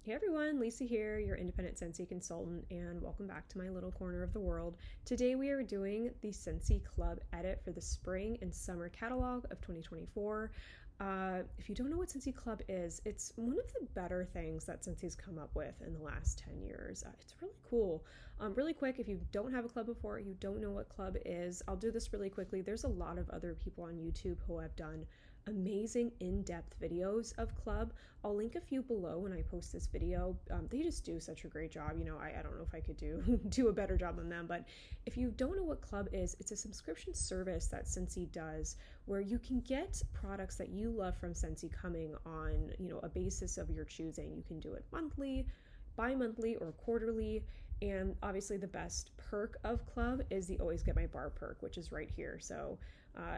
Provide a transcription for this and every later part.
Hey everyone, Lisa here, your independent Scentsy consultant, and welcome back to my little corner of the world. Today we are doing the Scentsy Club edit for the spring and summer catalog of 2024. If you don't know what Scentsy Club is, it's one of the better things that Scentsy's come up with in the last 10 years. It's really cool. Really quick, if you don't have a club before, you don't know what club is, I'll do this really quickly. There's a lot of other people on YouTube who have done amazing in-depth videos of club. I'll link a few below when I post this video. They just do such a great job. I don't know if I could do a better job than them, but if you don't know what club is, it's a subscription service that Scentsy does where you can get products that you love from Scentsy coming on, a basis of your choosing. You can do it monthly, bi-monthly, or quarterly. And obviously the best perk of club is the always get my bar perk, which is right here. So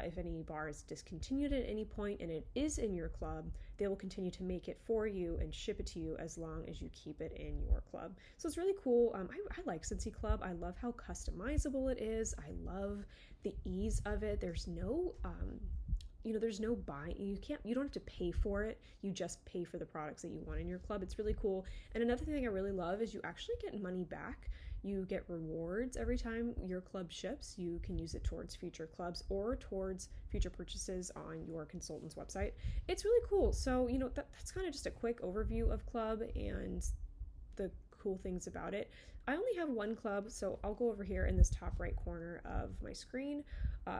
if any bar is discontinued at any point and it is in your club, they will continue to make it for you and ship it to you as long as you keep it in your club. So it's really cool. I like Scentsy Club. I love how customizable it is. I love the ease of it. There's no there's no buying. You don't have to pay for it. You just pay for the products that you want in your club. It's really cool. And another thing I really love is you actually get money back. You get rewards every time your club ships. You can use it towards future clubs or towards future purchases on your consultant's website. It's really cool. So, that's kind of just a quick overview of club and the cool things about it. I only have one club, so I'll go over here in this top right corner of my screen.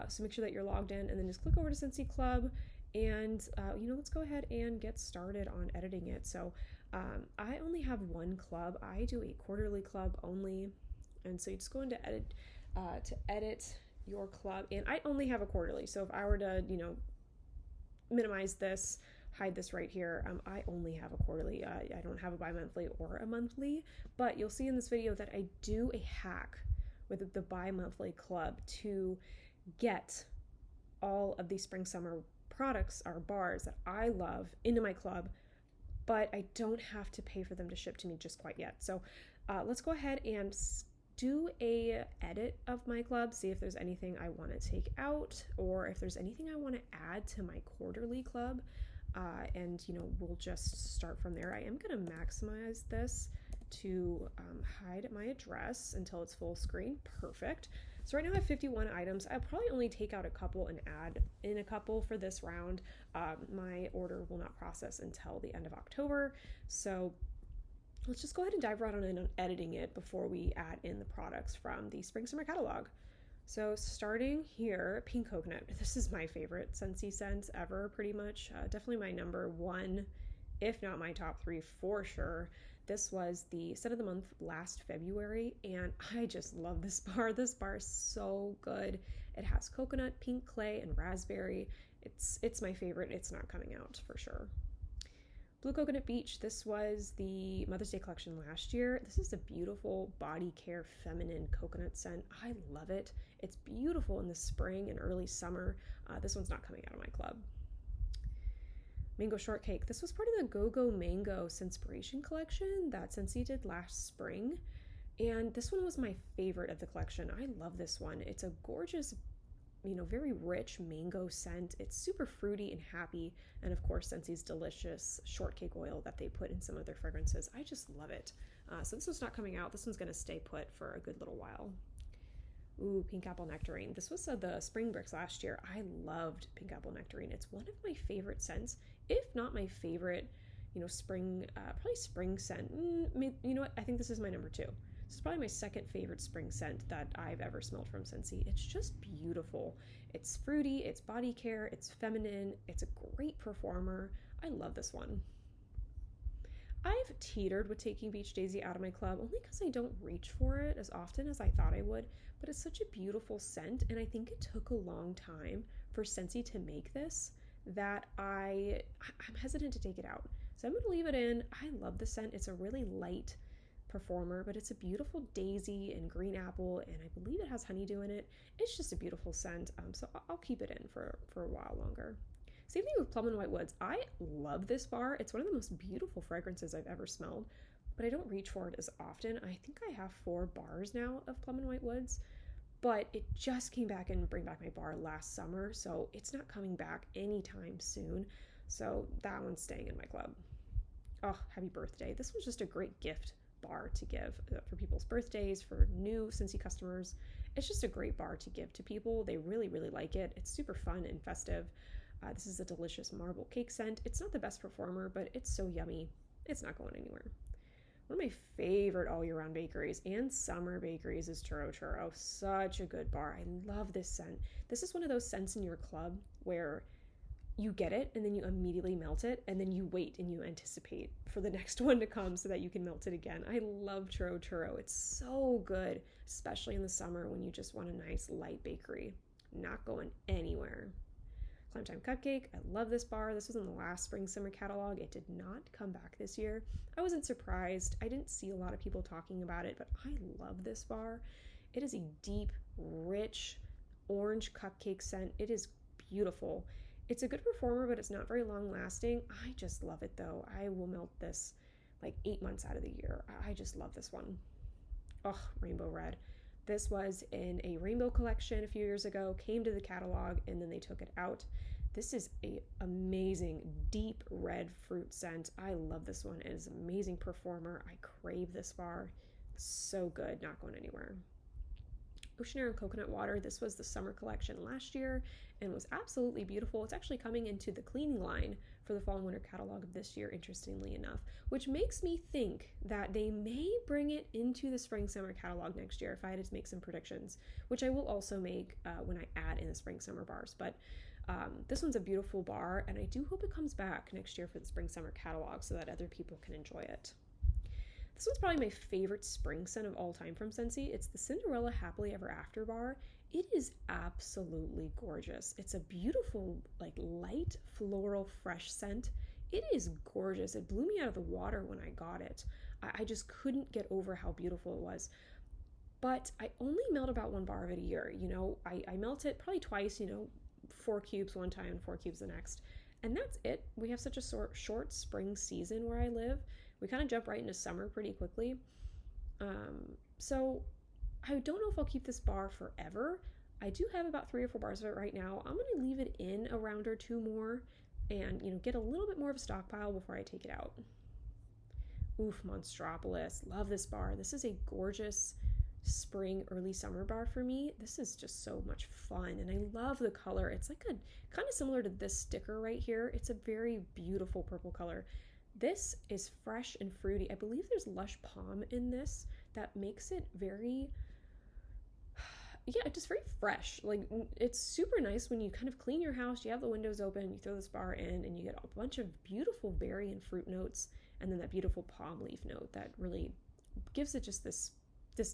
So make sure that you're logged in and then just click over to Scentsy Club and, let's go ahead and get started on editing it. So I only have one club. I do a quarterly club only. And so you just go into edit your club. And I only have a quarterly. So if I were to, minimize this, hide this right here, I only have a quarterly. I don't have a bi-monthly or a monthly, but you'll see in this video that I do a hack with the bi-monthly club to get all of these spring summer products or bars that I love into my club, but I don't have to pay for them to ship to me just quite yet. So let's go ahead and do a edit of my club, see if there's anything I want to take out or if there's anything I want to add to my quarterly club. And we'll just start from there. I am going to maximize this to hide my address until it's full screen. Perfect. So right now I have 51 items. I'll probably only take out a couple and add in a couple for this round. My order will not process until the end of October. So let's just go ahead and dive right on in on editing it before we add in the products from the spring summer catalog. So starting here, pink coconut. This is my favorite Scentsy scent ever, pretty much. Definitely my number one, if not my top three for sure. This was the scent of the month last February, and I just love this bar. This bar is so good. It has coconut, pink clay, and raspberry. It's my favorite. It's not coming out for sure. Blue Coconut Beach, this was the Mother's Day collection last year. This is a beautiful body care feminine coconut scent. I love it. It's beautiful in the spring and early summer. This one's not coming out of my club. Mango Shortcake. This was part of the Go-Go Mango Scenspiration collection that Scentsy did last spring. And this one was my favorite of the collection. I love this one. It's a gorgeous, very rich mango scent. It's super fruity and happy. And of course, Scentsy's delicious shortcake oil that they put in some of their fragrances. I just love it. So this one's not coming out. This one's going to stay put for a good little while. Ooh, Pink Apple Nectarine. This was the Spring Bricks last year. I loved Pink Apple Nectarine. It's one of my favorite scents, if not my favorite, spring, probably spring scent. You know what? I think this is my number two. This is probably my second favorite spring scent that I've ever smelled from Scentsy. It's just beautiful. It's fruity, it's body care, it's feminine, it's a great performer. I love this one. I've teetered with taking Beach Daisy out of my club only because I don't reach for it as often as I thought I would, but it's such a beautiful scent, and I think it took a long time for Scentsy to make this that I'm hesitant to take it out. So I'm going to leave it in. I love the scent. It's a really light performer, but it's a beautiful daisy and green apple, and I believe it has honeydew in it. It's just a beautiful scent, so I'll keep it in for a while longer. Same thing with Plum and White Woods. I love this bar. It's one of the most beautiful fragrances I've ever smelled, but I don't reach for it as often. I think I have 4 bars now of Plum and White Woods, but it just came back and bring back my bar last summer, so it's not coming back anytime soon. So that one's staying in my club. Oh, happy birthday. This was just a great gift bar to give for people's birthdays, for new Scentsy customers. It's just a great bar to give to people. They really, really like it. It's super fun and festive. This is a delicious marble cake scent. It's not the best performer, but it's so yummy. It's not going anywhere. One of my favorite all year round bakeries and summer bakeries is Churro Churro. Such a good bar. I love this scent. This is one of those scents in your club where you get it and then you immediately melt it and then you wait and you anticipate for the next one to come so that you can melt it again. I love Churro Churro. It's so good, especially in the summer when you just want a nice light bakery. Not going anywhere. Climb Time Cupcake. I love this bar. This was in the last spring summer catalog. It did not come back this year. I wasn't surprised. I didn't see a lot of people talking about it, but I love this bar. It is a deep, rich orange cupcake scent. It is beautiful. It's a good performer, but it's not very long lasting. I just love it though. I will melt this like 8 months out of the year. I just love this one. Oh, Rainbow Red. This was in a rainbow collection a few years ago, came to the catalog, and then they took it out. This is an amazing deep red fruit scent. I love this one. It is an amazing performer. I crave this bar. So good, not going anywhere. Ocean Air and Coconut Water. This was the summer collection last year and was absolutely beautiful. It's actually coming into the cleaning line for the fall and winter catalog of this year, interestingly enough, which makes me think that they may bring it into the spring summer catalog next year if I had to make some predictions, which I will also make when I add in the spring summer bars. But this one's a beautiful bar, and I do hope it comes back next year for the spring summer catalog so that other people can enjoy it. This one's probably my favorite spring scent of all time from Scentsy. It's the Cinderella Happily Ever After bar. It is absolutely gorgeous. It's a beautiful, like light, floral, fresh scent. It is gorgeous. It blew me out of the water when I got it. I just couldn't get over how beautiful it was. But I only melt about one bar of it a year. I melt it probably twice, 4 cubes one time, 4 cubes the next. And that's it. We have such a short spring season where I live. We kind of jump right into summer pretty quickly. So I don't know if I'll keep this bar forever. I do have about 3 or 4 bars of it right now. I'm going to leave it in a round or 2 more and, get a little bit more of a stockpile before I take it out. Oof, Monstropolis. Love this bar. This is a gorgeous spring, early summer bar for me. This is just so much fun, and I love the color. It's like a kind of similar to this sticker right here. It's a very beautiful purple color. This is fresh and fruity. I believe there's lush palm in this that makes it very, just very fresh. Like, it's super nice when you kind of clean your house, you have the windows open, you throw this bar in, and you get a bunch of beautiful berry and fruit notes, and then that beautiful palm leaf note that really gives it just this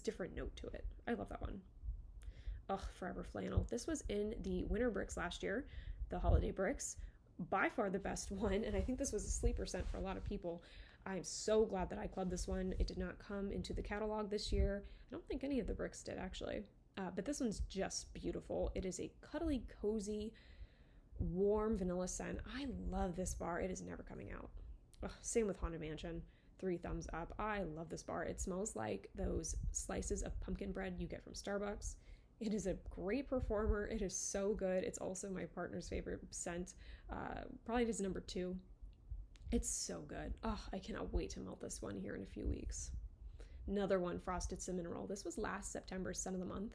different note to it. I love that one. Ugh, Forever Flannel. This was in the winter bricks last year, the holiday bricks. By far the best one, and I think this was a sleeper scent for a lot of people. I'm so glad that I clubbed this one. It did not come into the catalog this year. I don't think any of the bricks did, actually. But this one's just beautiful. It is a cuddly, cozy, warm vanilla scent. I love this bar. It is never coming out. Ugh, same with Haunted Mansion. 3 thumbs up. I love this bar. It smells like those slices of pumpkin bread you get from Starbucks. It is a great performer. It is so good. It's also my partner's favorite scent. Probably just number 2. It's so good. Oh, I cannot wait to melt this one here in a few weeks. Another one, Frosted Cinnamon Roll. This was last September's Scent of the Month.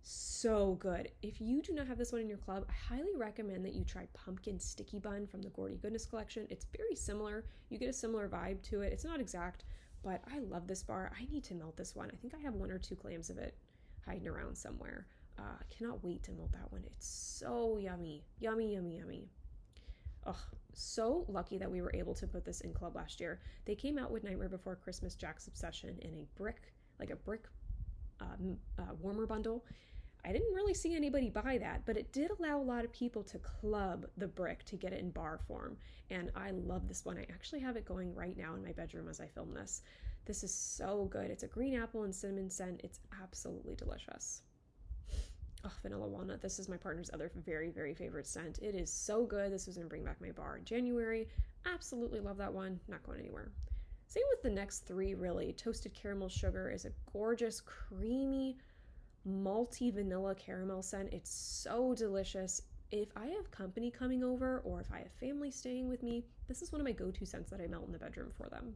So good. If you do not have this one in your club, I highly recommend that you try Pumpkin Sticky Bun from the Gordy Goodness collection. It's very similar. You get a similar vibe to it. It's not exact, but I love this bar. I need to melt this one. I think I have 1 or 2 clams of it hiding around somewhere. I cannot wait to melt that one. It's so yummy. Yummy, yummy, yummy. Ugh, so lucky that we were able to put this in club last year. They came out with Nightmare Before Christmas Jack's Obsession in a brick warmer bundle. I didn't really see anybody buy that, but it did allow a lot of people to club the brick to get it in bar form, and I love this one. I actually have it going right now in my bedroom as I film this. This is so good. It's a green apple and cinnamon scent. It's absolutely delicious. Oh, Vanilla Walnut. This is my partner's other very, very favorite scent. It is so good. This was going to bring back my bar in January. Absolutely love that one. Not going anywhere. Same with the next 3, really. Toasted Caramel Sugar is a gorgeous, creamy, malty vanilla caramel scent. It's so delicious. if I have company coming over or if I have family staying with me, this is one of my go-to scents that I melt in the bedroom for them.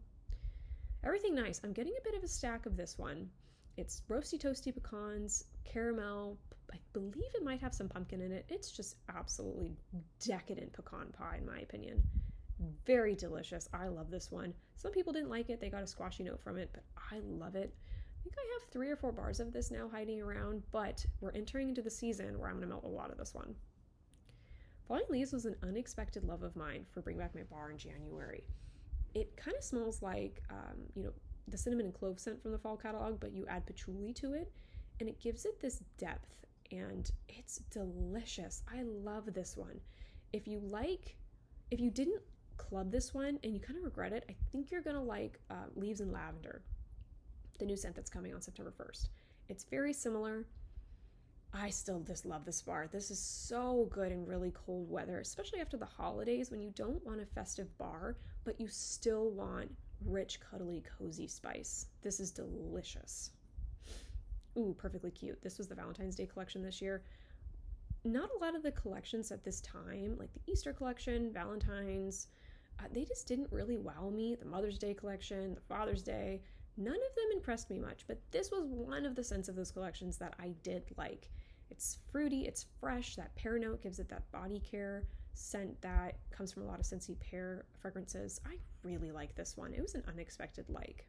Everything nice. I'm getting a bit of a stack of this one. It's roasty toasty pecans, caramel. I believe it might have some pumpkin in it. It's just absolutely decadent pecan pie in my opinion. Very delicious. I love this one. Some people didn't like it. They got a squashy note from it, but I love it. I think I have 3 or 4 bars of this now hiding around, but we're entering into the season where I'm going to melt a lot of this one. Falling Leaves was an unexpected love of mine for Bring Back My Bar in January. It kind of smells like, the cinnamon and clove scent from the fall catalog, but you add patchouli to it, and it gives it this depth, and it's delicious. I love this one. If you didn't club this one and you kind of regret it, I think you're going to like Leaves and Lavender, the new scent that's coming on September 1st. It's very similar. I still just love this bar. This is so good in really cold weather, especially after the holidays when you don't want a festive bar, but you still want rich, cuddly, cozy spice. This is delicious. Ooh, perfectly cute. This was the Valentine's Day collection this year. Not a lot of the collections at this time, like the Easter collection, Valentine's, they just didn't really wow me. The Mother's Day collection, the Father's Day, none of them impressed me much, but this was one of the scents of those collections that I did like. It's fruity, it's fresh, that pear note gives it that body care scent that comes from a lot of Scentsy pear fragrances. I really like this one. It was an unexpected like.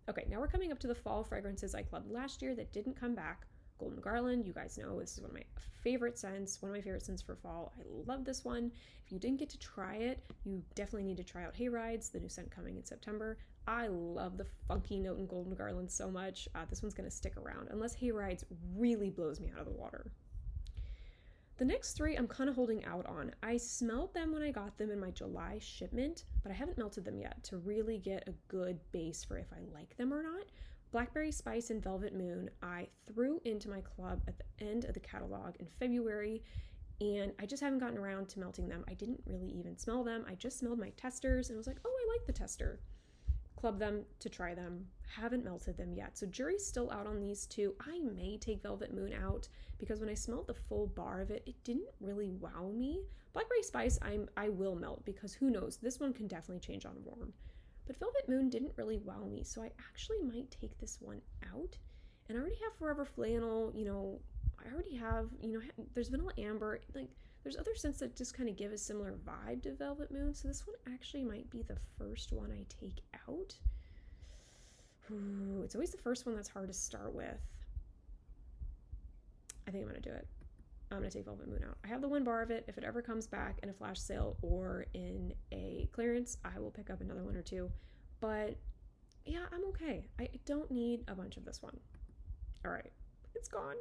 Okay, now we're coming up to the fall fragrances I clubbed last year that didn't come back. Golden Garland, you guys know this is one of my favorite scents, for fall. I love this one. If you didn't get to try it, you definitely need to try out Hayrides, the new scent coming in September. I love the funky note in Golden Garland so much. This one's going to stick around unless Hayrides really blows me out of the water. The next 3 I'm kind of holding out on. I smelled them when I got them in my July shipment, but I haven't melted them yet to really get a good base for if I like them or not. Blackberry Spice and Velvet Moon I threw into my club at the end of the catalog in February, and I just haven't gotten around to melting them. I didn't really even smell them. I just smelled my testers and was like, oh, I like the tester. Club them to try them. Haven't melted them yet. So jury's still out on these 2. I may take Velvet Moon out because when I smelled the full bar of it, it didn't really wow me. Blackberry Spice I will melt because who knows, this one can definitely change on warm. But Velvet Moon didn't really wow me, so I actually might take this one out. And I already have Forever Flannel, I already have, there's Vanilla Amber, like there's other scents that just kind of give a similar vibe to Velvet Moon, so this one actually might be the first one I take out. Ooh, it's always the first one that's hard to start with. I think I'm going to do it. I'm going to take Velvet Moon out. I have the 1 bar of it. If it ever comes back in a flash sale or in a clearance, I will pick up another 1 or 2. But yeah, I'm okay. I don't need a bunch of this one. All right, it's gone.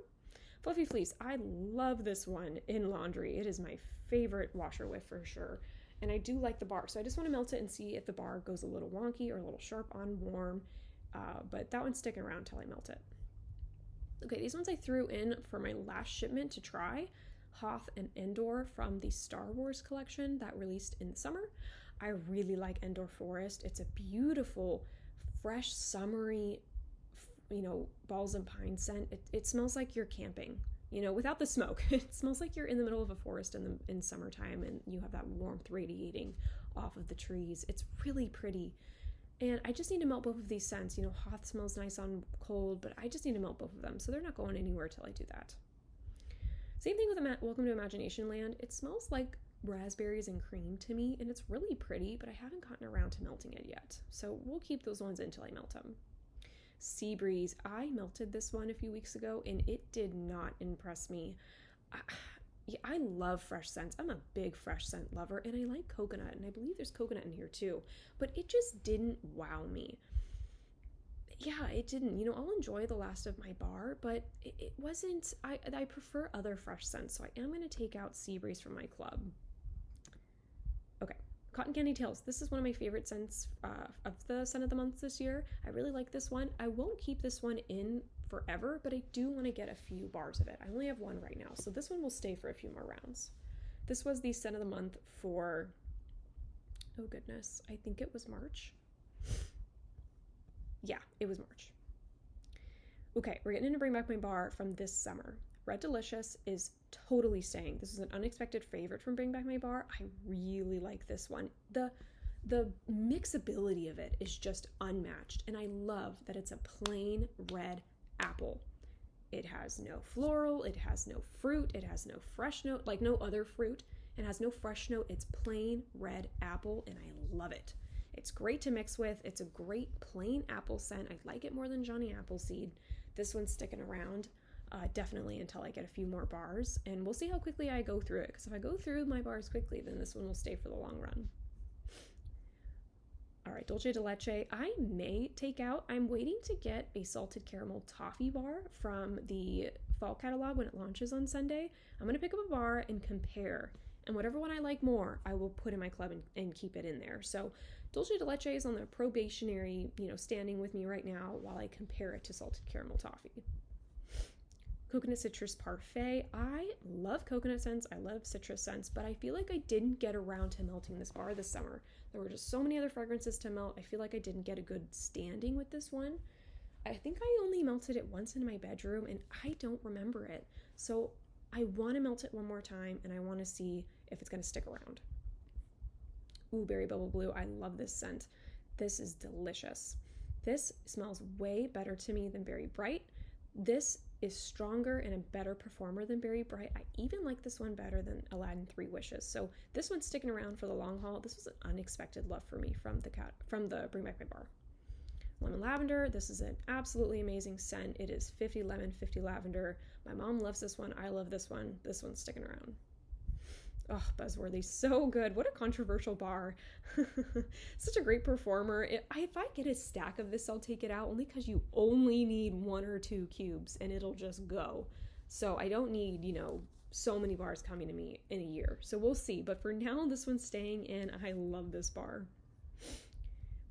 Fluffy Fleece. I love this one in laundry. It is my favorite washer whiff for sure. And I do like the bar. So I just want to melt it and see if the bar goes a little wonky or a little sharp on warm. But that one's sticking around until I melt it. Okay, these ones I threw in for my last shipment to try. Hoth and Endor from the Star Wars collection that released in the summer. I really like Endor Forest. It's a beautiful, fresh, summery, balsam pine scent. It smells like you're camping, without the smoke. It smells like you're in the middle of a forest in summertime and you have that warmth radiating off of the trees. It's really pretty. And I just need to melt both of these scents. Hoth smells nice on cold, but I just need to melt both of them. So they're not going anywhere till I do that. Same thing with Welcome to Imagination Land. It smells like raspberries and cream to me, and it's really pretty, but I haven't gotten around to melting it yet. So we'll keep those ones until I melt them. Sea Breeze. I melted this one a few weeks ago, and it did not impress me. I love fresh scents. I'm a big fresh scent lover, and I like coconut, and I believe there's coconut in here too, but it just didn't wow me. Yeah, it didn't. I'll enjoy the last of my bar, but it wasn't, I prefer other fresh scents, so I am going to take out Sea Breeze from my club. Okay, Cotton Candy Tales. This is one of my favorite scents of the scent of the month this year. I really like this one. I won't keep this one in forever, but I do want to get a few bars of it. I only have 1 right now, so this one will stay for a few more rounds. This was the scent of the month for, oh goodness, I think it was March. Yeah, it was March. Okay, we're getting into Bring Back My Bar from this summer. Red Delicious is totally staying. This is an unexpected favorite from Bring Back My Bar. I really like this one. The mixability of it is just unmatched, and I love that it's a plain red apple. It has no floral, it has no fruit, it has no fresh note, like no other fruit. It has no fresh note. It's plain red apple, and I love it. It's great to mix with. It's a great plain apple scent. I like it more than Johnny Appleseed. This one's sticking around definitely until I get a few more bars, and we'll see how quickly I go through it, because if I go through my bars quickly, then this one will stay for the long run. All right, Dulce de Leche, I may take out. I'm waiting to get a salted caramel toffee bar from the fall catalog when it launches on Sunday. I'm going to pick up a bar and compare, and whatever one I like more, I will put in my club and keep it in there. So Dulce de Leche is on the probationary, standing with me right now while I compare it to salted caramel toffee. Coconut Citrus Parfait. I love coconut scents. I love citrus scents, but I feel like I didn't get around to melting this bar this summer. There were just so many other fragrances to melt. I feel like I didn't get a good standing with this one. I think I only melted it once in my bedroom, and I don't remember it. So I want to melt it one more time, and I want to see if it's going to stick around. Ooh, Berry Bubble Blue. I love this scent. This is delicious. This smells way better to me than Berry Bright. This is stronger and a better performer than Berry Bright. I even like this one better than Aladdin 3 Wishes. So this one's sticking around for the long haul. This was an unexpected love for me from the Bring Back My Bar. Lemon Lavender. This is an absolutely amazing scent. It is 50 lemon, 50 lavender. My mom loves this one. I love this one. This one's sticking around. Oh, Buzzworthy, so good. What a controversial bar. Such a great performer. If I get a stack of this, I'll take it out, only because you only need 1 or 2 cubes and it'll just go. So I don't need, so many bars coming to me in a year. So we'll see. But for now, this one's staying in. I love this bar.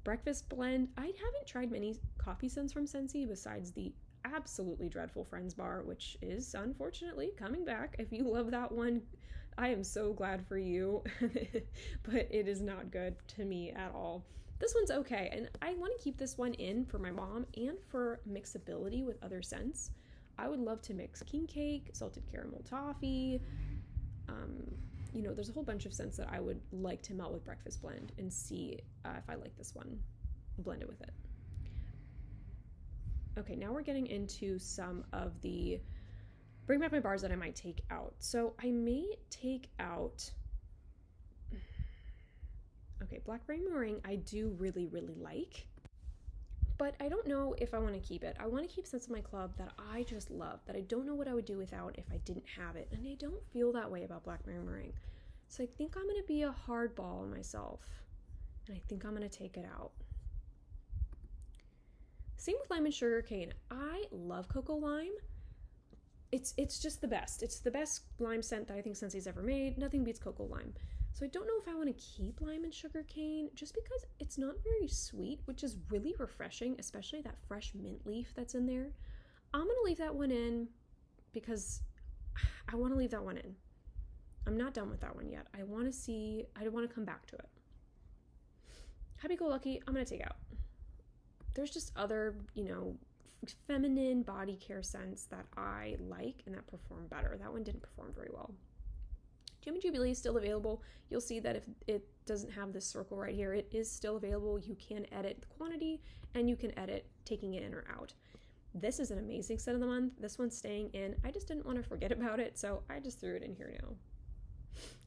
Breakfast Blend. I haven't tried many coffee scents from Scentsy besides the absolutely dreadful Friends bar, which is unfortunately coming back. If you love that one, I am so glad for you, but it is not good to me at all. This one's okay, and I want to keep this one in for my mom and for mixability with other scents. I would love to mix king cake, salted caramel toffee. There's a whole bunch of scents that I would like to melt with Breakfast Blend and see if I like this one, blend it with it. Okay, now we're getting into some of the Bring Back My Bars that I might take out. So I may take out, Blackberry Meringue I do really, really like, but I don't know if I want to keep it. I want to keep scents in my club that I just love, that I don't know what I would do without if I didn't have it, and I don't feel that way about Blackberry Meringue. So I think I'm going to be a hardball on myself, and I think I'm going to take it out. Same with Lime and Sugar Cane. I love Cocoa Lime. It's just the best. It's the best lime scent that I think Scentsy's ever made. Nothing beats Cocoa Lime. So I don't know if I want to keep Lime and Sugar Cane just because it's not very sweet, which is really refreshing, especially that fresh mint leaf that's in there. I'm going to leave that one in because I want to leave that one in. I'm not done with that one yet. I want to come back to it. Happy Go Lucky, I'm going to take out. There's just other, feminine body care scents that I like and that perform better. That one didn't perform very well. Jim and Jubilee is still available. You'll see that if it doesn't have this circle right here, it is still available. You can edit the quantity and you can edit taking it in or out. This is an amazing scent of the month. This one's staying in. I just didn't want to forget about it, so I just threw it in here now.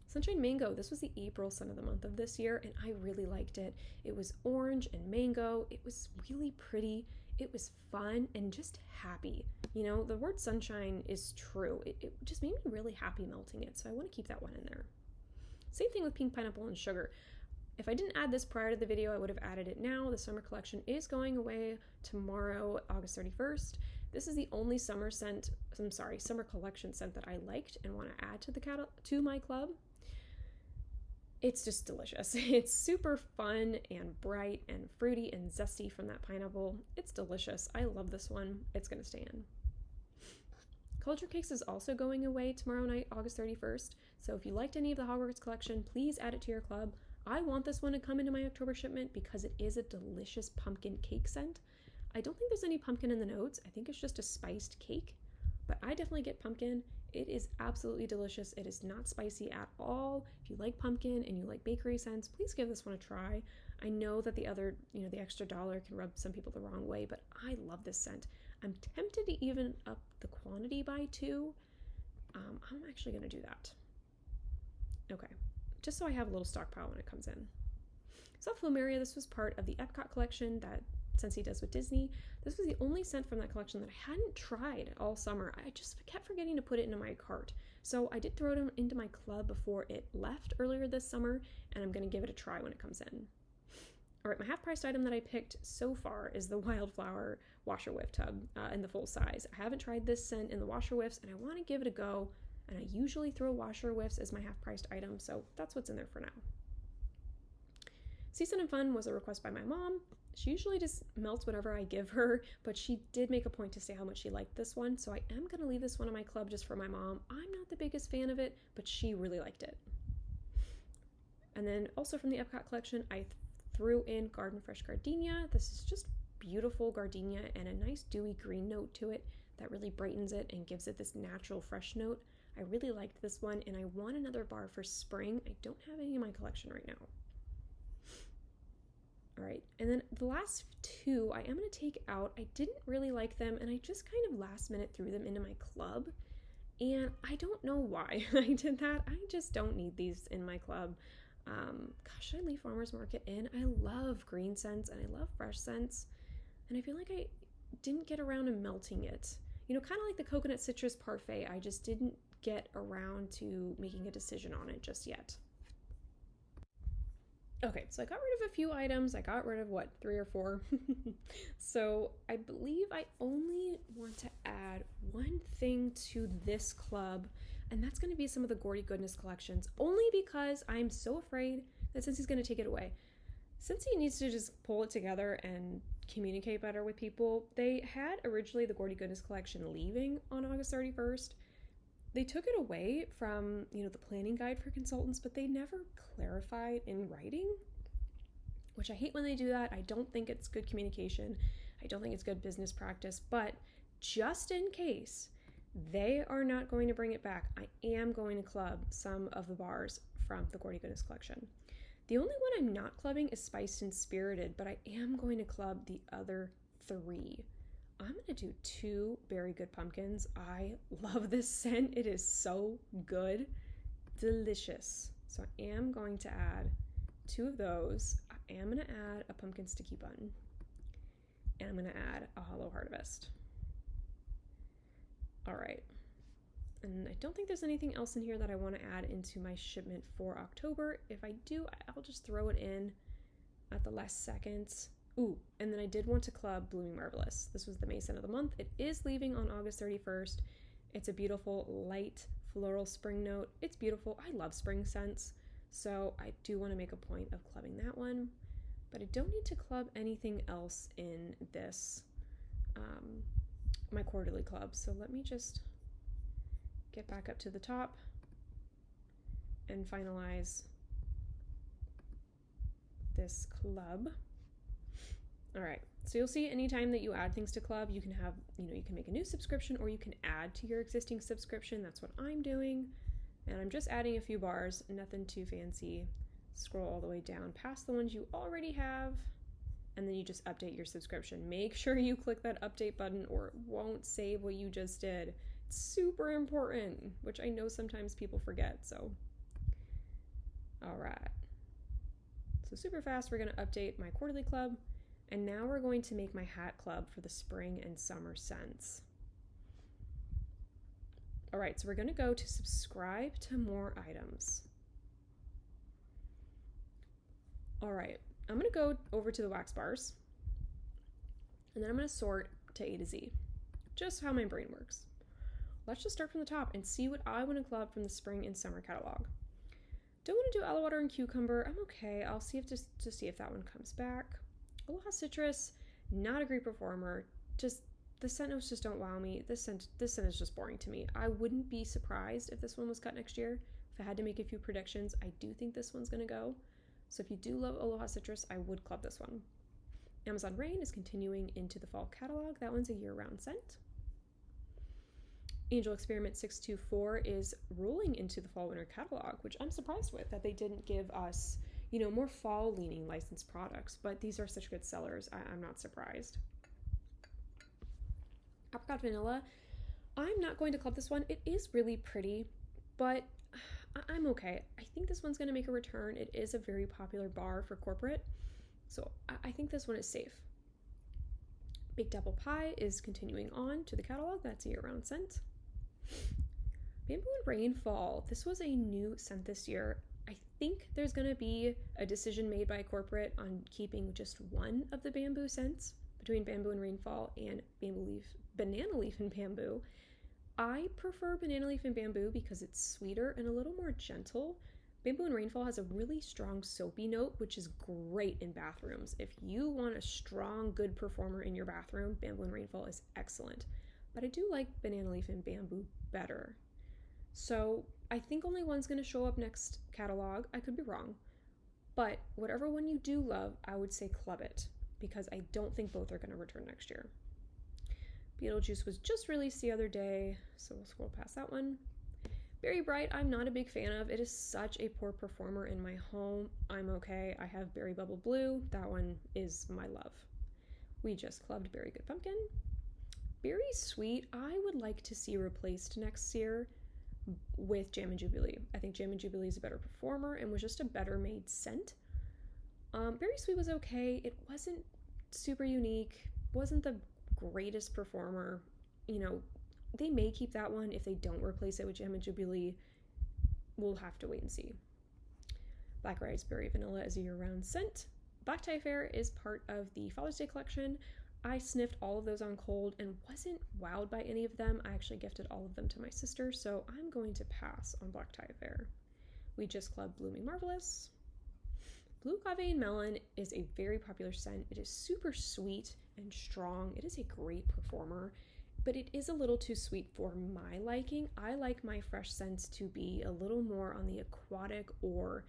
Sunshine Mango. This was the April scent of the month of this year, and I really liked it. It was orange and mango. It was really pretty. It was fun and just happy. The word sunshine is true. It just made me really happy melting it, so I want to keep that one in there. Same thing with Pink Pineapple and Sugar. If I didn't add this prior to the video, I would have added it now. The summer collection is going away tomorrow, August 31st. This is the only summer collection scent that I liked and want to add to my club. It's just delicious. It's super fun and bright and fruity and zesty from that pineapple. It's delicious. I love this one. It's going to stay in. Culture Cakes is also going away tomorrow night, August 31st. So if you liked any of the Hogwarts collection, please add it to your club. I want this one to come into my October shipment because it is a delicious pumpkin cake scent. I don't think there's any pumpkin in the notes. I think it's just a spiced cake, but I definitely get pumpkin. It is absolutely delicious. It is not spicy at all. If you like pumpkin and you like bakery scents, please give this one a try. I know that the other, the extra dollar can rub some people the wrong way, but I love this scent. I'm tempted to even up the quantity by 2. I'm actually going to do that. Okay, just so I have a little stockpile when it comes in. So Flumeria, this was part of the Epcot collection that Scentsy does with Disney. This was the only scent from that collection that I hadn't tried all summer. I just kept forgetting to put it into my cart. So I did throw it into my club before it left earlier this summer, and I'm going to give it a try when it comes in. All right, my half-priced item that I picked so far is the Wildflower Washer Whiff Tub in the full size. I haven't tried this scent in the Washer Whiffs, and I want to give it a go, and I usually throw Washer Whiffs as my half-priced item, so that's what's in there for now. Season and Fun was a request by my mom. She usually just melts whatever I give her, but she did make a point to say how much she liked this one, so I am going to leave this one in my club just for my mom. I'm not the biggest fan of it, but she really liked it. And then also from the Epcot collection, I threw in Garden Fresh Gardenia. This is just beautiful gardenia and a nice dewy green note to it that really brightens it and gives it this natural fresh note. I really liked this one, and I want another bar for spring. I don't have any in my collection right now. All right, and then the last 2 I am going to take out. I didn't really like them, and I just kind of last minute threw them into my club, and I don't know why I did that. I just don't need these in my club. Gosh, I leave Farmer's Market in. I love green scents, and I love fresh scents, and I feel like I didn't get around to melting it. Kind of like the coconut citrus parfait, I just didn't get around to making a decision on it just yet. Okay, so I got rid of a few items. I got rid of, 3 or 4? So I believe I only want to add one thing to this club, and that's going to be some of the Gordy Goodness collections, only because I'm so afraid that Scentsy going to take it away. Scentsy needs to just pull it together and communicate better with people. They had originally the Gordy Goodness collection leaving on August 31st. They took it away from, the planning guide for consultants, but they never clarified in writing, which I hate when they do that. I don't think it's good communication. I don't think it's good business practice, but just in case they are not going to bring it back, I am going to club some of the bars from the Gordy Goodness collection. The only one I'm not clubbing is Spiced and Spirited, but I am going to club the other 3. I'm going to do 2 Berry Good Pumpkins. I love this scent. It is so good. Delicious. So I am going to add 2 of those. I am going to add a Pumpkin Sticky Bun. And I'm going to add a Hollow Harvest. All right. And I don't think there's anything else in here that I want to add into my shipment for October. If I do, I'll just throw it in at the last second. Ooh, and then I did want to club Blooming Marvelous. This was the May scent of the month. It is leaving on August 31st. It's a beautiful light floral spring note. It's beautiful. I love spring scents, so I do want to make a point of clubbing that one. But I don't need to club anything else in this, my quarterly club. So let me just get back up to the top and finalize this club. All right, so you'll see anytime that you add things to club, you can have, you can make a new subscription or you can add to your existing subscription. That's what I'm doing. And I'm just adding a few bars, nothing too fancy. Scroll all the way down past the ones you already have, and then you just update your subscription. Make sure you click that update button or it won't save what you just did. It's super important, which I know sometimes people forget, so. All right. So super fast, we're gonna update my quarterly club. And now we're going to make my hat club for the spring and summer scents. All right, so we're going to go to subscribe to more items. All right, I'm going to go over to the wax bars, and then I'm going to sort to A to Z, just how my brain works. Let's just start from the top and see what I want to club from the spring and summer catalog. Don't want to do aloe water and cucumber. I'm okay. I'll see if to see if that one comes back. Aloha Citrus, not a great performer. Just the scent notes just don't wow me. This scent is just boring to me. I wouldn't be surprised if this one was cut next year. If I had to make a few predictions, I do think this one's gonna go. So if you do love Aloha Citrus, I would club this one. Amazon Rain is continuing into the fall catalog. That one's a year-round scent. Angel Experiment 624 is rolling into the fall winter catalog, which I'm surprised with that they didn't give us, more fall leaning licensed products, but these are such good sellers. I'm not surprised. Apricot Vanilla, I'm not going to club this one. It is really pretty, but I'm okay. I think this one's going to make a return. It is a very popular bar for corporate, so I think this one is safe. Baked Apple Pie is continuing on to the catalog. That's a year-round scent. Bamboo and Rainfall. This was a new scent this year. I think there's going to be a decision made by corporate on keeping just one of the bamboo scents between Bamboo and Rainfall and Banana Leaf and Bamboo. I prefer Banana Leaf and Bamboo because it's sweeter and a little more gentle. Bamboo and Rainfall has a really strong soapy note, which is great in bathrooms. If you want a strong, good performer in your bathroom, Bamboo and Rainfall is excellent. But I do like Banana Leaf and Bamboo better. So I think only one's going to show up next catalog. I could be wrong. But whatever one you do love, I would say club it, because I don't think both are going to return next year. Beetlejuice was just released the other day, so we'll scroll past that one. Berry Bright, I'm not a big fan of. It is such a poor performer in my home. I'm okay. I have Berry Bubble Blue. That one is my love. We just clubbed Berry Good Pumpkin. Berry Sweet, I would like to see replaced next year with Jam and Jubilee. I think Jam and Jubilee is a better performer and was just a better made scent. Berry Sweet was okay. It wasn't super unique. Wasn't the greatest performer. They may keep that one if they don't replace it with Jam and Jubilee. We'll have to wait and see. Black Raspberry Vanilla is a year-round scent. Black Tie Fair is part of the Father's Day collection. I sniffed all of those on cold and wasn't wowed by any of them. I actually gifted all of them to my sister, so I'm going to pass on Black Tie Fair. We just clubbed Blooming Marvelous. Blue Agave and Melon is a very popular scent. It is super sweet and strong. It is a great performer, but it is a little too sweet for my liking. I like my fresh scents to be a little more on the aquatic or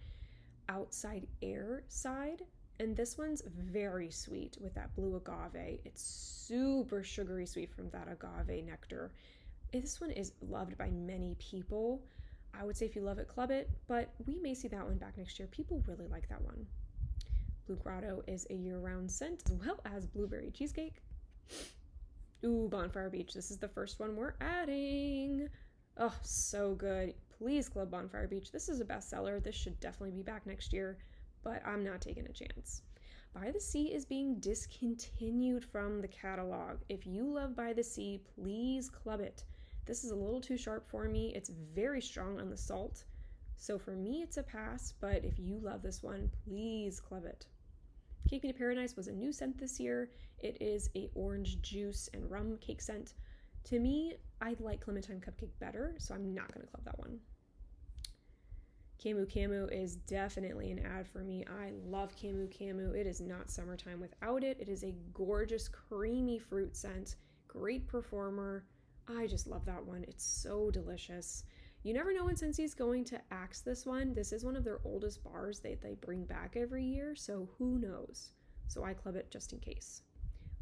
outside air side, and this one's very sweet with that blue agave. It's super sugary sweet from that agave nectar. This one is loved by many people. I would say if you love it, club it, but we may see that one back next year. People really like that one. Blue Grotto is a year-round scent, as well as Blueberry Cheesecake. Ooh, Bonfire Beach. This is the first one we're adding. Oh, so good. Please club Bonfire Beach. This is a bestseller. This should definitely be back next year, but I'm not taking a chance. By the Sea is being discontinued from the catalog. If you love By the Sea, please club it. This is a little too sharp for me. It's very strong on the salt. So for me, it's a pass, but if you love this one, please club it. Cake Me to Paradise was a new scent this year. It is a orange juice and rum cake scent. To me, I like Clementine Cupcake better, so I'm not going to club that one. Camu Camu is definitely an ad for me. I love Camu Camu. It is not summertime without it. It is a gorgeous, creamy fruit scent. Great performer. I just love that one. It's so delicious. You never know when Scentsy is going to axe this one. This is one of their oldest bars that they bring back every year, so who knows? So I club it just in case.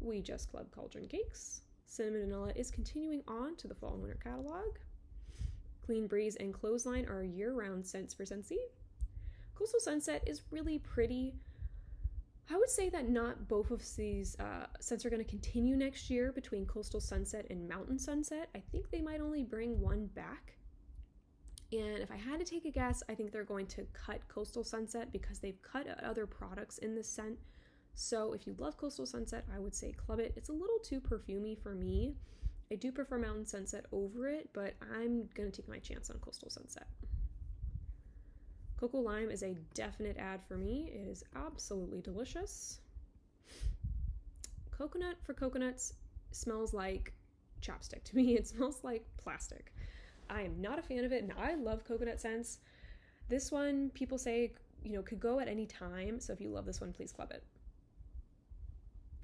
We just club Cauldron Cakes. Cinnamon Vanilla is continuing on to the fall and winter catalog. Clean Breeze and Clothesline are year-round scents for Scentsy. Coastal Sunset is really pretty. I would say that not both of these scents are going to continue next year between Coastal Sunset and Mountain Sunset. I think they might only bring one back. And if I had to take a guess, I think they're going to cut Coastal Sunset because they've cut other products in this scent. So if you love Coastal Sunset, I would say club it. It's a little too perfumey for me. I do prefer Mountain Sunset over it, but I'm going to take my chance on Coastal Sunset. Cocoa Lime is a definite ad for me. It is absolutely delicious. Coconut for Coconuts smells like chapstick to me. It smells like plastic. I am not a fan of it, and I love coconut scents. This one, people say, could go at any time, so if you love this one, please club it.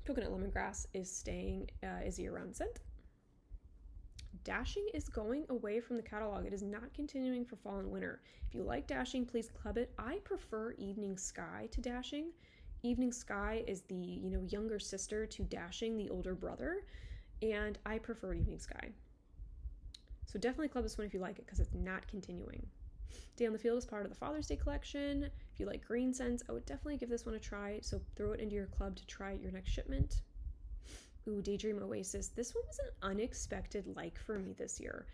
Coconut Lemongrass is staying, is a year-round scent. Dashing is going away from the catalog. It is not continuing for fall and winter. If you like Dashing, please club it. I prefer Evening Sky to Dashing. Evening Sky is the, younger sister to Dashing, the older brother, and I prefer Evening Sky. So definitely club this one if you like it, because it's not continuing. Day on the Field is part of the Father's Day collection. If you like green scents, I would definitely give this one a try, so throw it into your club to try your next shipment. Ooh, Daydream Oasis. This one was an unexpected like for me this year.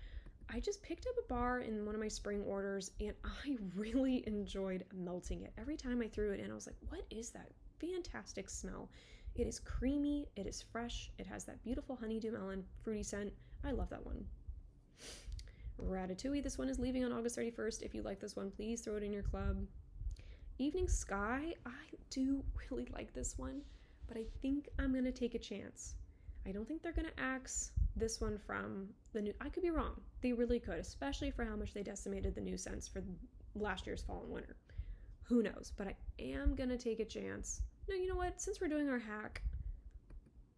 I just picked up a bar in one of my spring orders, and I really enjoyed melting it. Every time I threw it in, I was like, what is that fantastic smell? It is creamy, it is fresh, it has that beautiful honeydew melon fruity scent. I love that one. Ratatouille, this one is leaving on August 31st. If you like this one, please throw it in your club. Evening Sky, I do really like this one, but I think I'm going to take a chance. I don't think they're going to axe this one from the new, I could be wrong. They really could, especially for how much they decimated the new scents for last year's fall and winter. Who knows, but I am going to take a chance. No, you know what? Since we're doing our hack,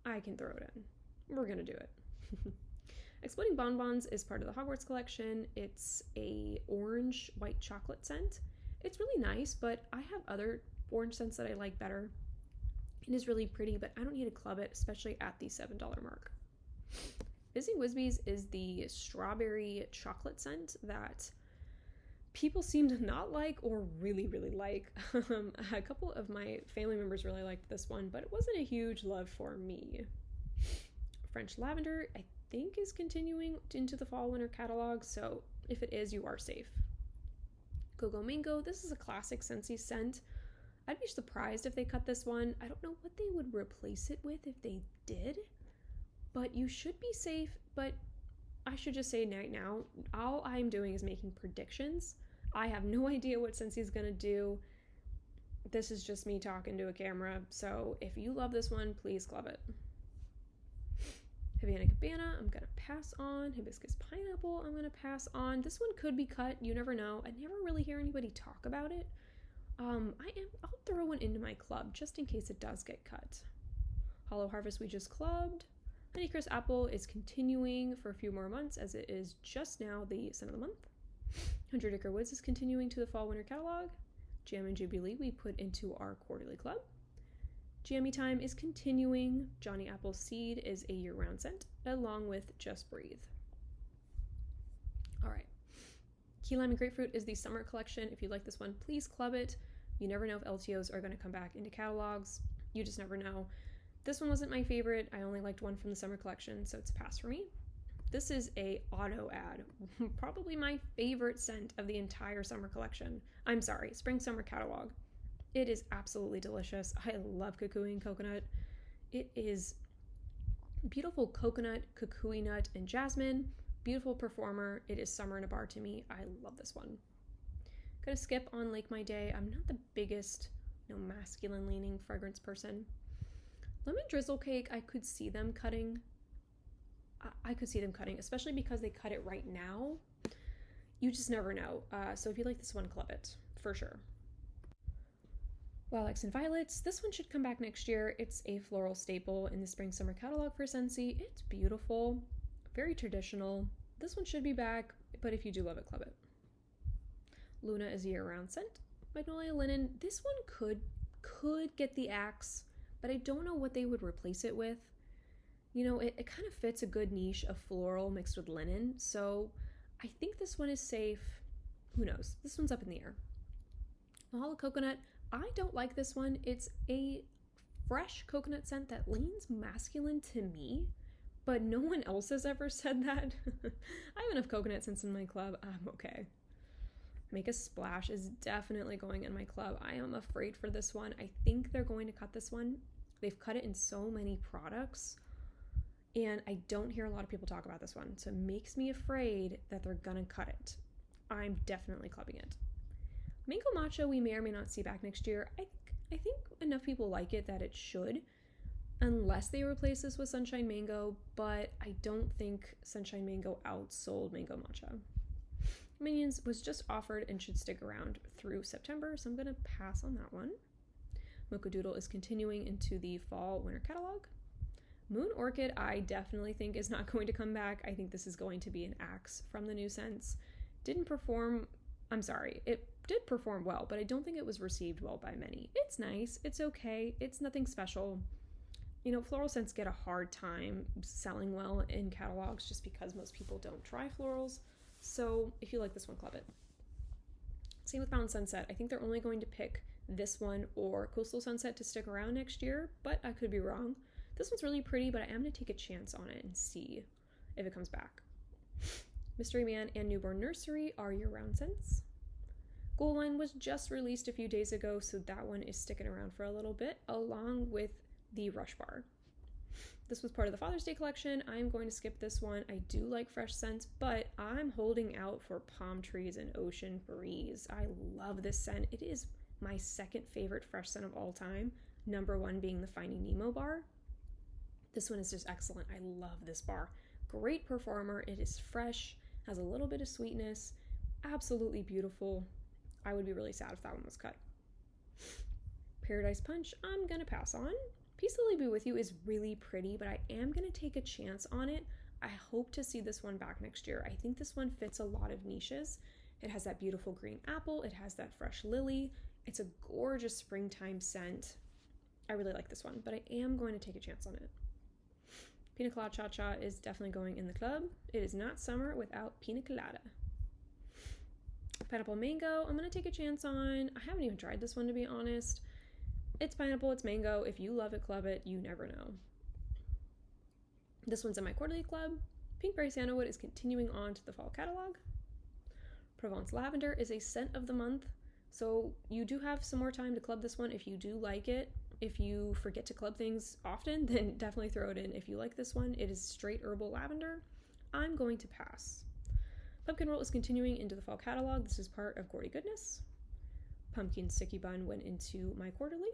I can throw it in. We're going to do it. Exploding Bonbons is part of the Hogwarts collection. It's a orange white chocolate scent. It's really nice, but I have other orange scents that I like better. It is really pretty, but I don't need to club it, especially at the $7 mark. Fizzing Whizbees is the strawberry chocolate scent that people seem to not like or really, really like. A couple of my family members really liked this one, but it wasn't a huge love for me. French Lavender, I think, is continuing into the fall winter catalog, so if it is, you are safe. Go-Go Mango, this is a classic Scentsy scent. I'd be surprised if they cut this one. I don't know what they would replace it with if they did, but you should be safe. But I should just say right now, all I'm doing is making predictions. I have no idea what Scentsy's gonna do. This is just me talking to a camera, so if you love this one, please club it. Havana Cabana, I'm going to pass on. Hibiscus Pineapple, I'm going to pass on. This one could be cut. You never know. I never really hear anybody talk about it. I'll throw one into my club just in case it does get cut. Hollow Harvest we just clubbed. Honeycrisp Apple is continuing for a few more months, as it is just now the scent of the month. 100 Acre Woods is continuing to the fall winter catalog. Jam and Jubilee we put into our quarterly club. Jammy Time is continuing. Johnny Appleseed is a year-round scent, along with Just Breathe. All right. Key Lime and Grapefruit is the summer collection. If you like this one, please club it. You never know if LTOs are going to come back into catalogs. You just never know. This one wasn't my favorite. I only liked one from the summer collection, so it's a pass for me. This is a auto ad. Probably my favorite scent of the entire summer collection. I'm sorry, spring summer catalog. It is absolutely delicious. I love Kukui Coconut. It is beautiful coconut, kukui nut, and jasmine. Beautiful performer. It is summer in a bar to me. I love this one. Gonna skip on Lake My Day. I'm not the biggest, masculine leaning fragrance person. Lemon Drizzle Cake, I could see them cutting. Especially because they cut it right now. You just never know. So if you like this one, club it for sure. Lilacs and Violets, this one should come back next year. It's a floral staple in the spring summer catalog for Scentsy. It's beautiful, very traditional. This one should be back, but if you do love it, club it. Luna is a year-round scent. Magnolia Linen, this one could get the axe, but I don't know what they would replace it with. It kind of fits a good niche of floral mixed with linen, so I think this one is safe. Who knows? This one's up in the air. Mahalo Coconut, I don't like this one. It's a fresh coconut scent that leans masculine to me, but no one else has ever said that. I have enough coconut scents in my club. I'm okay. Make a Splash is definitely going in my club. I am afraid for this one. I think they're going to cut this one. They've cut it in so many products, and I don't hear a lot of people talk about this one, so it makes me afraid that they're gonna cut it. I'm definitely clubbing it. Mango Matcha we may or may not see back next year. I think enough people like it that it should, unless they replace this with Sunshine Mango, but I don't think Sunshine Mango outsold Mango Matcha. Minions was just offered and should stick around through September, so I'm going to pass on that one. Mocha Doodle is continuing into the fall winter catalog. Moon Orchid I definitely think is not going to come back. I think this is going to be an axe from the new scents. It did perform well, but I don't think it was received well by many. It's nice, it's okay, it's nothing special. Floral scents get a hard time selling well in catalogs just because most people don't try florals. So if you like this one, club it. Same with Mountain Sunset. I think they're only going to pick this one or Coastal Sunset to stick around next year, but I could be wrong. This one's really pretty, but I am going to take a chance on it and see if it comes back. Mystery Man and Newborn Nursery are year-round scents. Gold Line was just released a few days ago, so that one is sticking around for a little bit, along with the Rush Bar. This was part of the Father's Day collection. I'm going to skip this one. I do like fresh scents, but I'm holding out for Palm Trees and Ocean Breeze. I love this scent. It is my second favorite fresh scent of all time, number one being the Finding Nemo bar. This one is just excellent. I love this bar. Great performer. It is fresh, has a little bit of sweetness, absolutely beautiful. I would be really sad if that one was cut. Paradise Punch, I'm going to pass on. Peace Lily Be With You is really pretty, but I am going to take a chance on it. I hope to see this one back next year. I think this one fits a lot of niches. It has that beautiful green apple. It has that fresh lily. It's a gorgeous springtime scent. I really like this one, but I am going to take a chance on it. Pina Colada Cha Cha is definitely going in the club. It is not summer without Pina Colada. Pineapple Mango, I'm going to take a chance on. I haven't even tried this one, to be honest. It's pineapple, it's mango. If you love it, club it. You never know. This one's in my quarterly club. Pinkberry Sandalwood is continuing on to the fall catalog. Provence Lavender is a scent of the month, so you do have some more time to club this one if you do like it. If you forget to club things often, then definitely throw it in. If you like this one, it is straight herbal lavender. I'm going to pass. Pumpkin Roll is continuing into the fall catalog. This is part of Gordy Goodness. Pumpkin Sticky Bun went into my quarterly.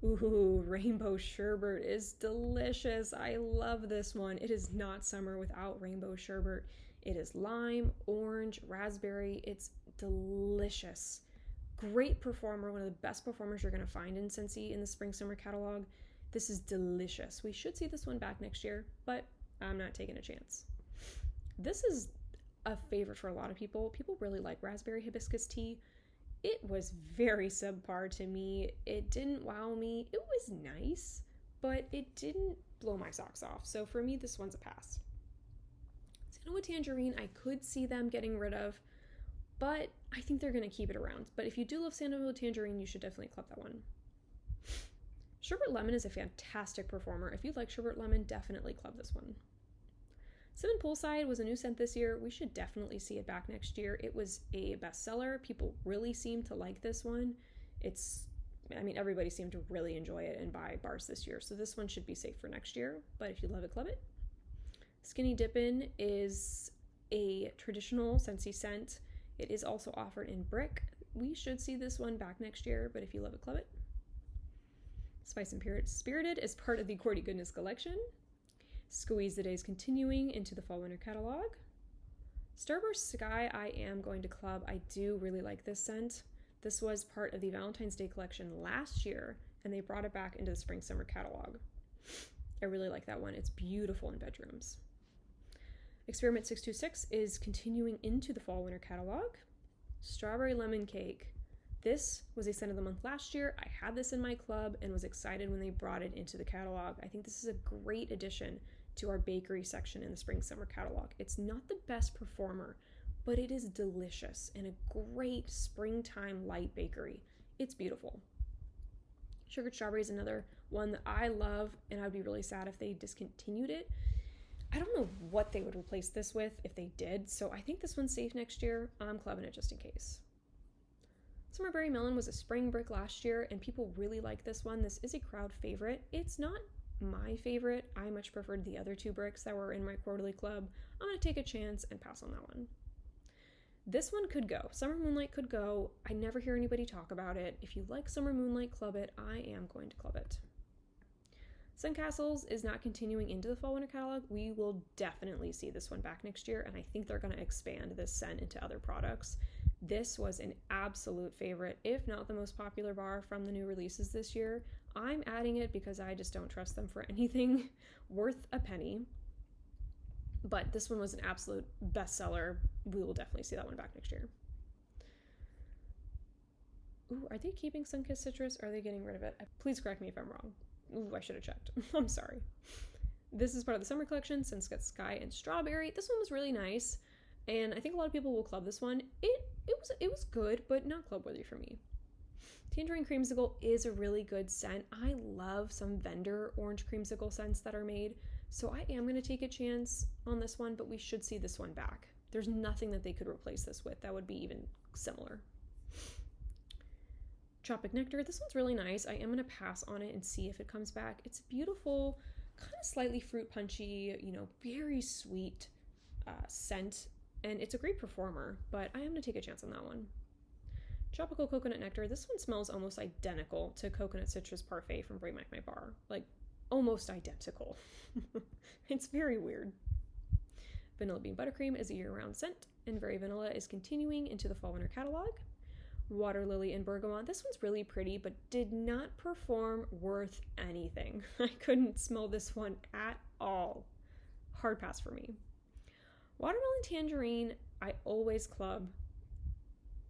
Ooh, Rainbow Sherbet is delicious. I love this one. It is not summer without Rainbow Sherbet. It is lime, orange, raspberry. It's delicious. Great performer, one of the best performers you're going to find in Scentsy in the spring-summer catalog. This is delicious. We should see this one back next year, but I'm not taking a chance. This is a favorite for a lot of people. People really like raspberry hibiscus tea. It was very subpar to me. It didn't wow me. It was nice, but it didn't blow my socks off. So for me, this one's a pass. Sandalwood Tangerine, I could see them getting rid of, but I think they're going to keep it around. But if you do love Sandalwood Tangerine, you should definitely club that one. Sherbet Lemon is a fantastic performer. If you like Sherbet Lemon, definitely club this one. Cinnamon Poolside was a new scent this year. We should definitely see it back next year. It was a bestseller. People really seem to like this one. Everybody seemed to really enjoy it and buy bars this year. So this one should be safe for next year. But if you love it, club it. Skinny Dippin' is a traditional Scentsy scent. It is also offered in brick. We should see this one back next year, but if you love it, club it. Spice and Spirited is part of the Gordy Goodness collection. Squeeze the Day is continuing into the fall-winter catalog. Starburst Sky I am going to club. I do really like this scent. This was part of the Valentine's Day collection last year, and they brought it back into the spring-summer catalog. I really like that one. It's beautiful in bedrooms. Experiment 626 is continuing into the fall-winter catalog. Strawberry Lemon Cake. This was a scent of the month last year. I had this in my club and was excited when they brought it into the catalog. I think this is a great addition to our bakery section in the spring-summer catalog. It's not the best performer, but it is delicious and a great springtime light bakery. It's beautiful. Sugared Strawberry is another one that I love, and I would be really sad if they discontinued it. I don't know what they would replace this with if they did, so I think this one's safe next year. I'm clubbing it just in case. Summerberry Melon was a spring brick last year, and people really like this one. This is a crowd favorite. It's not my favorite. I much preferred the other two bricks that were in my quarterly club. I'm going to take a chance and pass on that one. This one could go. Summer Moonlight could go. I never hear anybody talk about it. If you like Summer Moonlight, club it. I am going to club it. Suncastles is not continuing into the fall winter catalog. We will definitely see this one back next year, and I think they're going to expand this scent into other products. This was an absolute favorite, if not the most popular bar from the new releases this year. I'm adding it because I just don't trust them for anything worth a penny. But this one was an absolute bestseller. We will definitely see that one back next year. Ooh, are they keeping Sunkissed Citrus or are they getting rid of it? Please correct me if I'm wrong. Ooh, I should have checked. I'm sorry. This is part of the summer collection, Sky and Strawberry. This one was really nice, and I think a lot of people will club this one. It was good, but not club worthy for me. Tangerine Creamsicle is a really good scent. I love some vendor orange creamsicle scents that are made, so I am going to take a chance on this one, but we should see this one back. There's nothing that they could replace this with that would be even similar. Tropic Nectar, this one's really nice. I am going to pass on it and see if it comes back. It's beautiful, kind of slightly fruit punchy, very sweet scent, and it's a great performer, but I am going to take a chance on that one. Tropical Coconut Nectar, this one smells almost identical to Coconut Citrus Parfait from Bring Back My Bar. Like, almost identical. It's very weird. Vanilla Bean Buttercream is a year-round scent, and Very Vanilla is continuing into the Fall-Winter catalog. Water Lily and Bergamot, this one's really pretty, but did not perform worth anything. I couldn't smell this one at all. Hard pass for me. Watermelon Tangerine, I always club,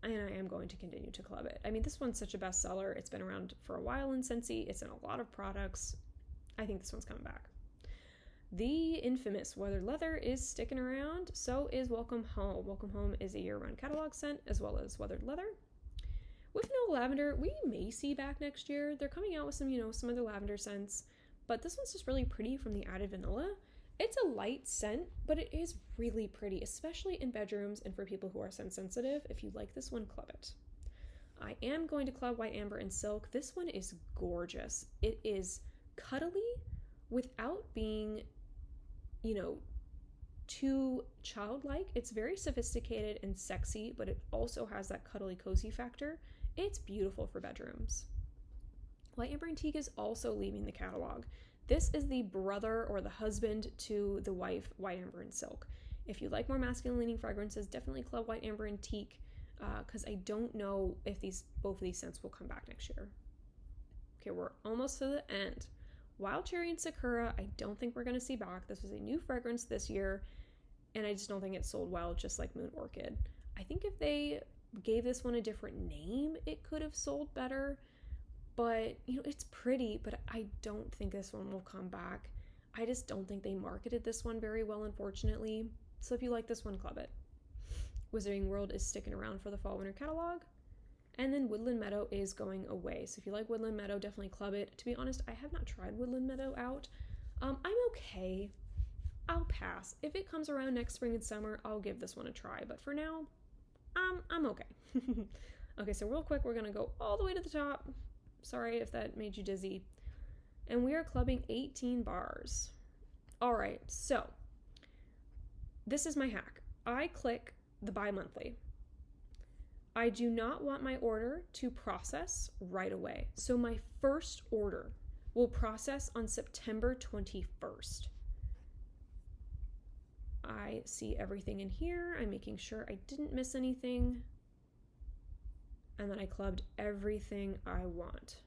and I am going to continue to club it. I mean, this one's such a bestseller. It's been around for a while in Scentsy. It's in a lot of products. I think this one's coming back. The infamous Weathered Leather is sticking around. So is Welcome Home. Welcome Home is a year-round catalog scent, as well as Weathered Leather. With No Lavender, we may see back next year. They're coming out with some other lavender scents, but this one's just really pretty from the added vanilla. It's a light scent, but it is really pretty, especially in bedrooms and for people who are scent sensitive. If you like this one, club it. I am going to club White Amber and Silk. This one is gorgeous. It is cuddly without being, too childlike. It's very sophisticated and sexy, but it also has that cuddly cozy factor. It's beautiful for bedrooms. White Amber Antique is also leaving the catalog. This is the brother or the husband to the wife, White Amber and Silk. If you like more masculine leaning fragrances, definitely club White Amber Antique, because I don't know if both of these scents will come back next year. Okay, we're almost to the end. Wild Cherry and Sakura, I don't think we're going to see back. This was a new fragrance this year, and I just don't think it sold well, just like Moon Orchid. I think if they gave this one a different name, it could have sold better. But, it's pretty, but I don't think this one will come back. I just don't think they marketed this one very well, unfortunately. So if you like this one, club it. Wizarding World is sticking around for the Fall-Winter catalog. And then Woodland Meadow is going away. So if you like Woodland Meadow, definitely club it. To be honest, I have not tried Woodland Meadow out. I'm okay. I'll pass. If it comes around next spring and summer, I'll give this one a try. But for now, I'm okay. Okay, so real quick, we're going to go all the way to the top. Sorry if that made you dizzy. And we are clubbing 18 bars. All right, so this is my hack. I click the bi-monthly. I do not want my order to process right away. So my first order will process on September 21st. I see everything in here. I'm making sure I didn't miss anything. And then I clubbed everything I want.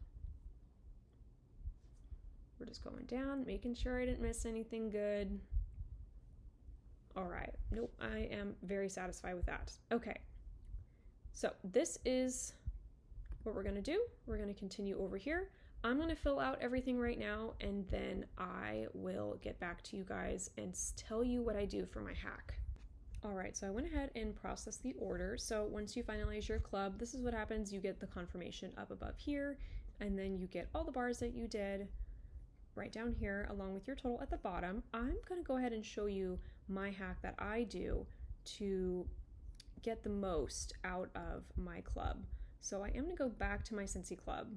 We're just going down, making sure I didn't miss anything good. All right. Nope, I am very satisfied with that. Okay. So this is what we're going to do. We're going to continue over here. I'm going to fill out everything right now, and then I will get back to you guys and tell you what I do for my hack. All right, so I went ahead and processed the order. So once you finalize your club, this is what happens. You get the confirmation up above here, and then you get all the bars that you did right down here, along with your total at the bottom. I'm going to go ahead and show you my hack that I do to get the most out of my club. So I am going to go back to my Scentsy club.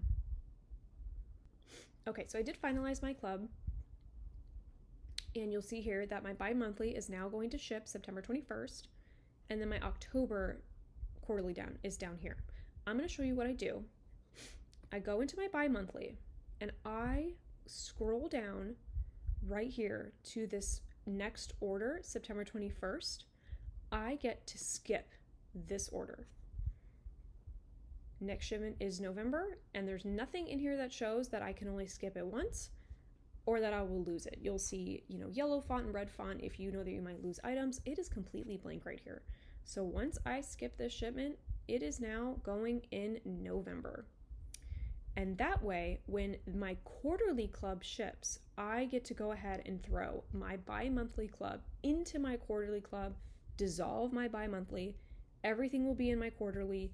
Okay, so I did finalize my club, and you'll see here that my bi-monthly is now going to ship September 21st, and then my October quarterly is down here. I'm going to show you what I do. I go into my bi-monthly, and I scroll down right here to this next order, September 21st. I get to skip this order. Next shipment is November, and there's nothing in here that shows that I can only skip it once or that I will lose it. You'll see, yellow font and red font if you know that you might lose items. It is completely blank right here. So once I skip this shipment, it is now going in November. And that way, when my quarterly club ships, I get to go ahead and throw my bi-monthly club into my quarterly club, dissolve my bi-monthly, everything will be in my quarterly,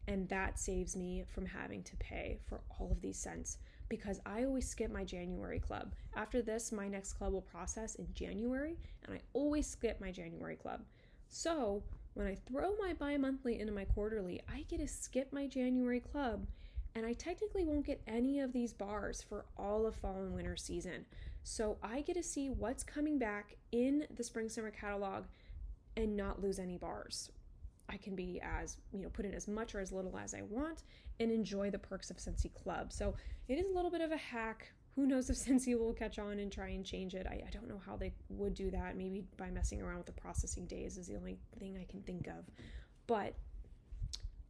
and that saves me from having to pay for all of these scents because I always skip my January club. After this, my next club will process in January, and I always skip my January club. So when I throw my bi-monthly into my quarterly, I get to skip my January club, and I technically won't get any of these bars for all of fall and winter season. So I get to see what's coming back in the spring summer catalog and not lose any bars. I can be as, put in as much or as little as I want and enjoy the perks of Scentsy Club. So it is a little bit of a hack. Who knows if Scentsy will catch on and try and change it. I don't know how they would do that. Maybe by messing around with the processing days is the only thing I can think of. But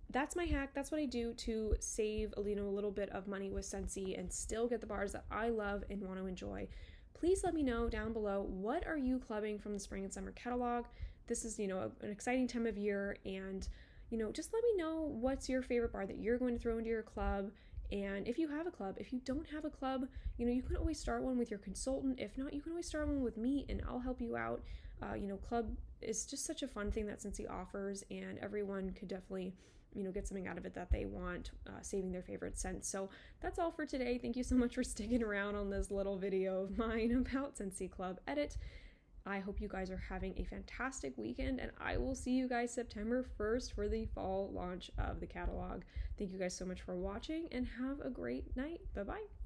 that's my hack. That's what I do to save a little bit of money with Scentsy and still get the bars that I love and want to enjoy. Please let me know down below, what are you clubbing from the spring and summer catalog? This is, an exciting time of year, and, just let me know what's your favorite bar that you're going to throw into your club. And if you have a club, if you don't have a club, you can always start one with your consultant. If not, you can always start one with me and I'll help you out. Club is just such a fun thing that Scentsy offers, and everyone could definitely get something out of it that they want, saving their favorite scents. So that's all for today. Thank you so much for sticking around on this little video of mine about Scentsy Club Edit. I hope you guys are having a fantastic weekend, and I will see you guys September 1st for the fall launch of the catalog. Thank you guys so much for watching, and have a great night. Bye-bye.